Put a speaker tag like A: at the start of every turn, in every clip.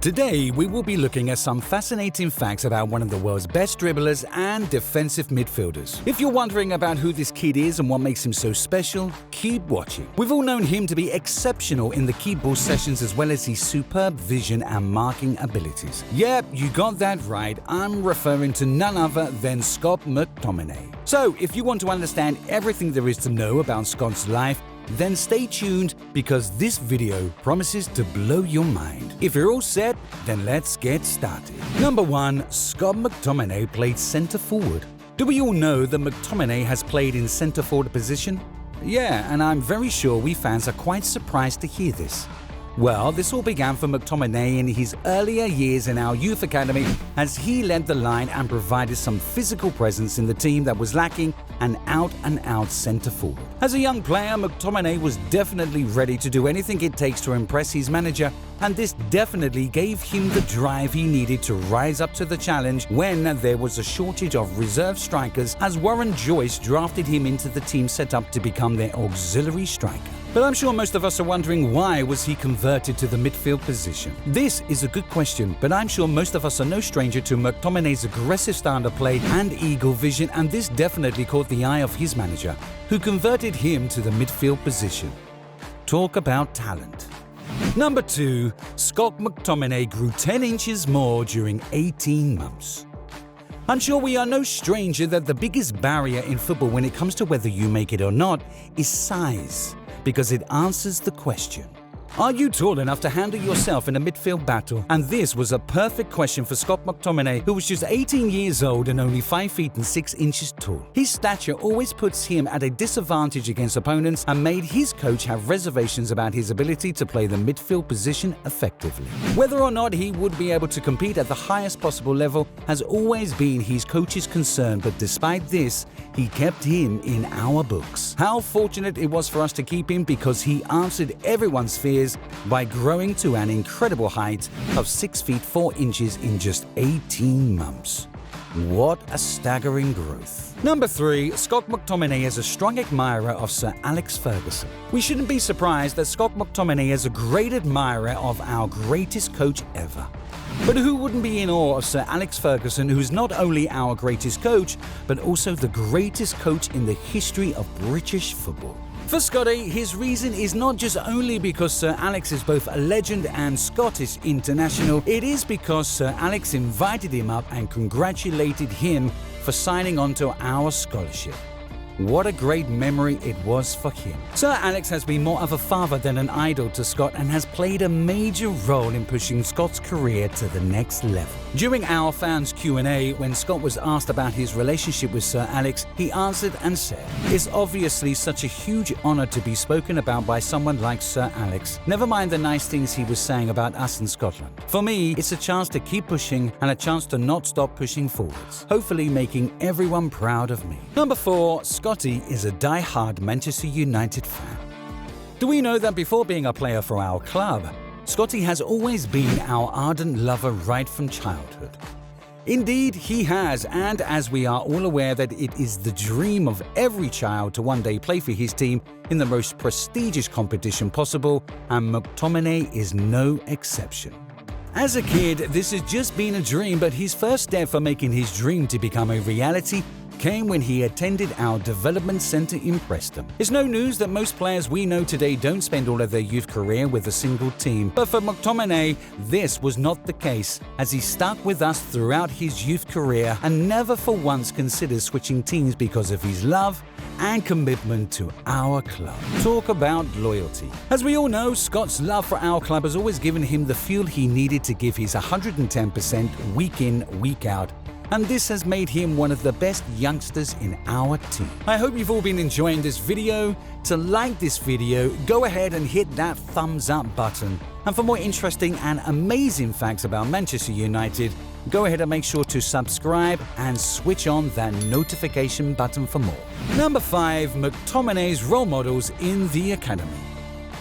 A: Today, we will be looking at some fascinating facts about one of the world's best dribblers and defensive midfielders. If you're wondering about who this kid is and what makes him so special, keep watching. We've all known him to be exceptional in the key ball sessions as well as his superb vision and marking abilities. Yep, you got that right. I'm referring to none other than Scott McTominay. So, if you want to understand everything there is to know about Scott's life, then stay tuned because this video promises to blow your mind. If you're all set, then let's get started. Number 1. Scott McTominay played centre forward. Do we all know that McTominay has played in centre forward position? Yeah, and I'm very sure we fans are quite surprised to hear this. Well, this all began for McTominay in his earlier years in our youth academy as he led the line and provided some physical presence in the team that was lacking an out-and-out centre forward. As a young player, McTominay was definitely ready to do anything it takes to impress his manager, and this definitely gave him the drive he needed to rise up to the challenge when there was a shortage of reserve strikers as Warren Joyce drafted him into the team set up to become their auxiliary striker. But I'm sure most of us are wondering why was he converted to the midfield position. This is a good question, but I'm sure most of us are no stranger to McTominay's aggressive style of play and eagle vision, and this definitely caught the eye of his manager, who converted him to the midfield position. Talk about talent. Number 2. Scott McTominay grew 10 inches more during 18 months. I'm sure we are no stranger that the biggest barrier in football when it comes to whether you make it or not is size, because it answers the question. Are you tall enough to handle yourself in a midfield battle? And this was a perfect question for Scott McTominay, who was just 18 years old and only 5 feet and 6 inches tall. His stature always puts him at a disadvantage against opponents and made his coach have reservations about his ability to play the midfield position effectively. Whether or not he would be able to compete at the highest possible level has always been his coach's concern, but despite this, he kept him in our books. How fortunate it was for us to keep him, because he answered everyone's fears by growing to an incredible height of 6 feet 4 inches in just 18 months. What a staggering growth. Number 3. Scott McTominay is a strong admirer of Sir Alex Ferguson. We shouldn't be surprised that Scott McTominay is a great admirer of our greatest coach ever. But who wouldn't be in awe of Sir Alex Ferguson, who is not only our greatest coach, but also the greatest coach in the history of British football? For Scotty, his reason is not just only because Sir Alex is both a legend and Scottish international, it is because Sir Alex invited him up and congratulated him for signing on to our scholarship. What a great memory it was for him. Sir Alex has been more of a father than an idol to Scott and has played a major role in pushing Scott's career to the next level. During our fans Q&A, when Scott was asked about his relationship with Sir Alex, he answered and said, "It's obviously such a huge honor to be spoken about by someone like Sir Alex. Never mind the nice things he was saying about us in Scotland. For me, it's a chance to keep pushing and a chance to not stop pushing forwards, hopefully making everyone proud of me." Number 4. Scotty is a die-hard Manchester United fan. Do we know that before being a player for our club, Scotty has always been our ardent lover right from childhood? Indeed, he has, and as we are all aware that it is the dream of every child to one day play for his team in the most prestigious competition possible, and McTominay is no exception. As a kid, this has just been a dream, but his first step for making his dream to become a reality came when he attended our development center in Preston. It's no news that most players we know today don't spend all of their youth career with a single team, but for McTominay, this was not the case, as he stuck with us throughout his youth career and never for once considered switching teams because of his love and commitment to our club. Talk about loyalty. As we all know, Scott's love for our club has always given him the fuel he needed to give his 110% week in, week out, and this has made him one of the best youngsters in our team. I hope you've all been enjoying this video. To like this video, go ahead and hit that thumbs up button. And for more interesting and amazing facts about Manchester United, go ahead and make sure to subscribe and switch on that notification button for more. Number 5. McTominay's role models in the academy.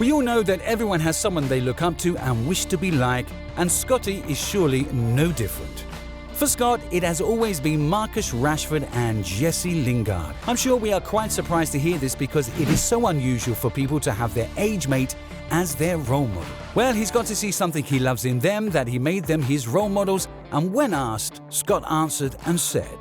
A: We all know that everyone has someone they look up to and wish to be like, and Scotty is surely no different. For Scott, it has always been Marcus Rashford and Jesse Lingard. I'm sure we are quite surprised to hear this because it is so unusual for people to have their age mate as their role model. Well, he's got to see something he loves in them that he made them his role models, and when asked, Scott answered and said,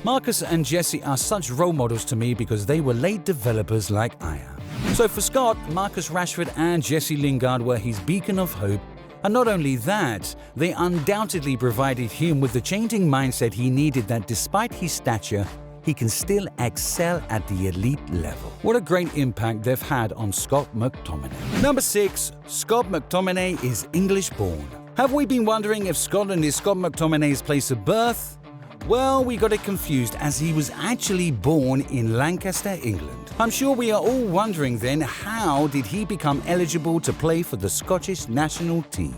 A: "Marcus and Jesse are such role models to me because they were late developers like I am." So for Scott, Marcus Rashford and Jesse Lingard were his beacon of hope. And not only that, they undoubtedly provided him with the changing mindset he needed that despite his stature, he can still excel at the elite level. What a great impact they've had on Scott McTominay. Number 6. Scott McTominay is English-born. Have we been wondering if Scotland is Scott McTominay's place of birth? Well, we got it confused as he was actually born in Lancaster, England. I'm sure we are all wondering then, how did he become eligible to play for the Scottish national team?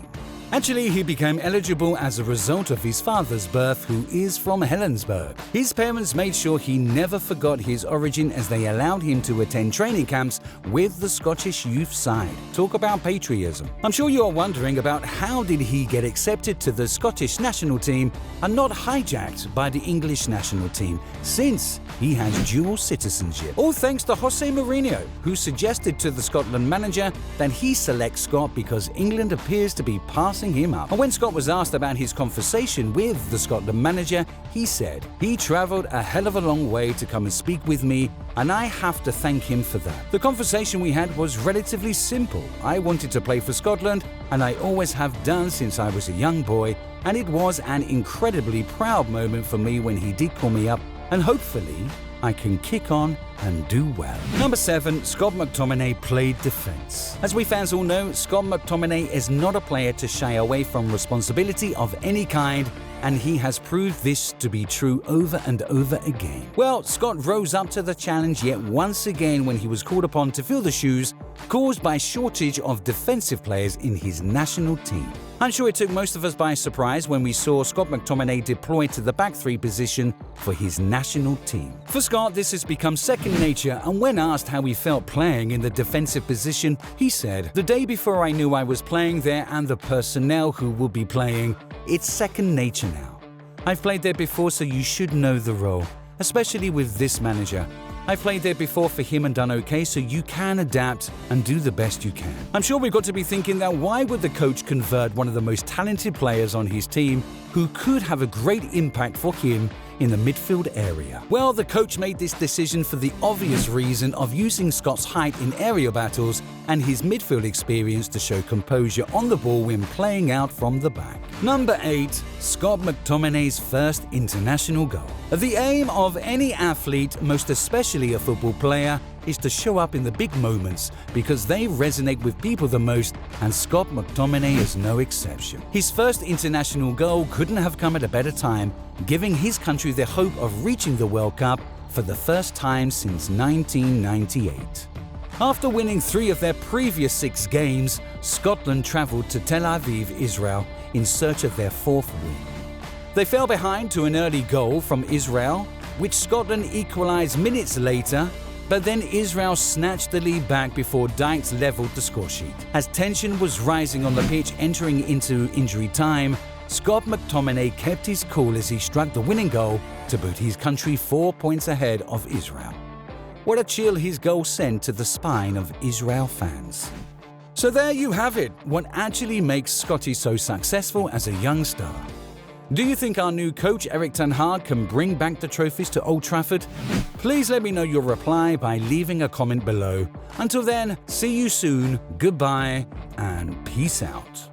A: Actually, he became eligible as a result of his father's birth, who is from Helensburgh. His parents made sure he never forgot his origin as they allowed him to attend training camps with the Scottish youth side. Talk about patriotism. I'm sure you are wondering about how did he get accepted to the Scottish national team and not hijacked by the English national team, since he has dual citizenship. All thanks to Jose Mourinho, who suggested to the Scotland manager that he select Scott because England appears to be passing him up. And when Scott was asked about his conversation with the Scotland manager, he said, "He travelled a hell of a long way to come and speak with me, and I have to thank him for that. The conversation we had was relatively simple. I wanted to play for Scotland, and I always have done since I was a young boy, and it was an incredibly proud moment for me when he did call me up, and hopefully I can kick on and do well." Number 7. Scott McTominay played defense. As we fans all know, Scott McTominay is not a player to shy away from responsibility of any kind, and he has proved this to be true over and over again. Well, Scott rose up to the challenge yet once again when he was called upon to fill the shoes caused by shortage of defensive players in his national team. I'm sure it took most of us by surprise when we saw Scott McTominay deployed to the back three position for his national team. For Scott, this has become second nature, and when asked how he felt playing in the defensive position, he said, "The day before I knew I was playing there and the personnel who will be playing, it's second nature now. I've played there before, so you should know the role, especially with this manager. I've played there before for him and done okay, so you can adapt and do the best you can." I'm sure we've got to be thinking that why would the coach convert one of the most talented players on his team who could have a great impact for him in the midfield area? Well, the coach made this decision for the obvious reason of using Scott's height in aerial battles and his midfield experience to show composure on the ball when playing out from the back. Number 8. Scott McTominay's first international goal. The aim of any athlete, most especially a football player, is to show up in the big moments because they resonate with people the most, and Scott McTominay is no exception. His first international goal couldn't have come at a better time, giving his country the hope of reaching the World Cup for the first time since 1998. After winning 3 of their previous 6 games, Scotland travelled to Tel Aviv, Israel, in search of their 4th win. They fell behind to an early goal from Israel, which Scotland equalised minutes later, but then Israel snatched the lead back before Dykes levelled the scoresheet. As tension was rising on the pitch entering into injury time, Scott McTominay kept his cool as he struck the winning goal to put his country 4 points ahead of Israel. What a chill his goal sent to the spine of Israel fans. So there you have it, what actually makes Scotty so successful as a young star. Do you think our new coach Erik ten Hag can bring back the trophies to Old Trafford? Please let me know your reply by leaving a comment below. Until then, see you soon, goodbye, and peace out.